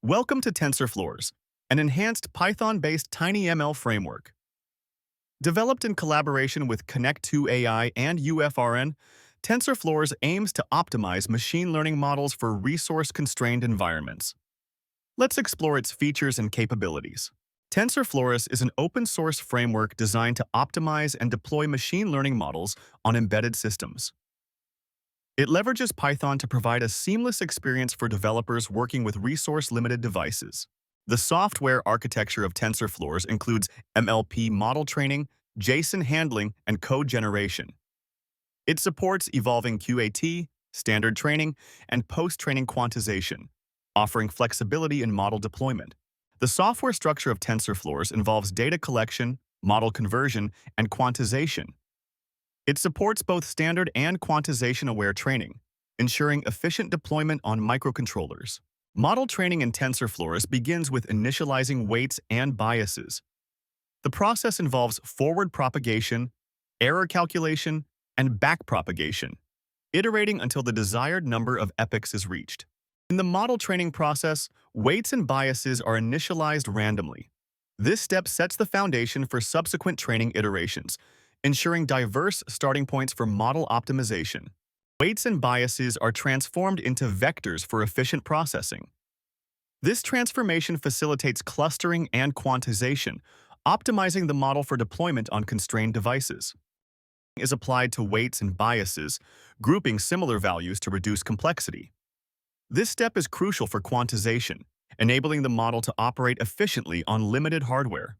Welcome to TensorFlores, an enhanced Python-based TinyML framework. Developed in collaboration with Conecta.ai and UFRN, TensorFlores aims to optimize machine learning models for resource-constrained environments. Let's explore its features and capabilities. TensorFlores is an open-source framework designed to optimize and deploy machine learning models on embedded systems. It leverages Python to provide a seamless experience for developers working with resource-limited devices. The software architecture of TensorFlores includes MLP model training, JSON handling, and code generation. It supports evolving QAT, standard training, and post-training quantization, offering flexibility in model deployment. The software structure of TensorFlores involves data collection, model conversion, and quantization. It supports both standard and quantization-aware training, ensuring efficient deployment on microcontrollers. Model training in TensorFlores begins with initializing weights and biases. The process involves forward propagation, error calculation, and backpropagation, iterating until the desired number of epochs is reached. In the model training process, weights and biases are initialized randomly. This step sets the foundation for subsequent training iterations, ensuring diverse starting points for model optimization. Weights and biases are transformed into vectors for efficient processing. This transformation facilitates clustering and quantization, optimizing the model for deployment on constrained devices. Is applied to weights and biases, grouping similar values to reduce complexity. This step is crucial for quantization, enabling the model to operate efficiently on limited hardware.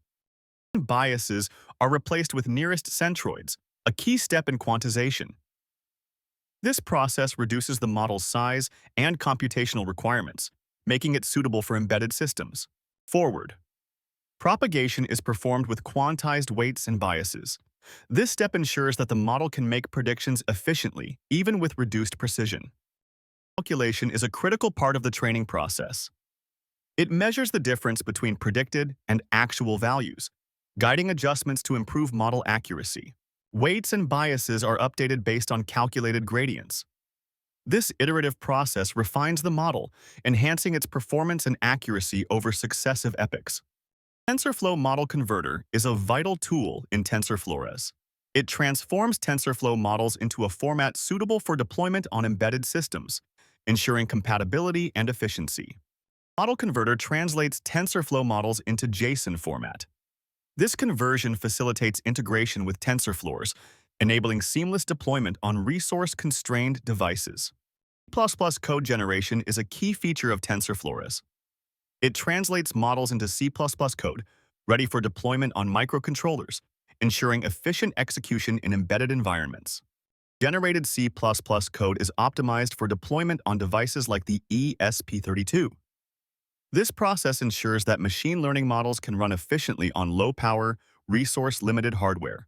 Biases are replaced with nearest centroids, a key step in quantization. This process reduces the model's size and computational requirements, making it suitable for embedded systems. Forward propagation is performed with quantized weights and biases. This step ensures that the model can make predictions efficiently, even with reduced precision. Calculation is a critical part of the training process. It measures the difference between predicted and actual values, guiding adjustments to improve model accuracy. Weights and biases are updated based on calculated gradients. This iterative process refines the model, enhancing its performance and accuracy over successive epochs. TensorFlow Model Converter is a vital tool in TensorFlores. It transforms TensorFlow models into a format suitable for deployment on embedded systems, ensuring compatibility and efficiency. Model Converter translates TensorFlow models into JSON format. This conversion facilitates integration with TensorFlores, enabling seamless deployment on resource-constrained devices. C++ code generation is a key feature of TensorFlores. It translates models into C++ code, ready for deployment on microcontrollers, ensuring efficient execution in embedded environments. Generated C++ code is optimized for deployment on devices like the ESP32. This process ensures that machine learning models can run efficiently on low-power, resource-limited hardware.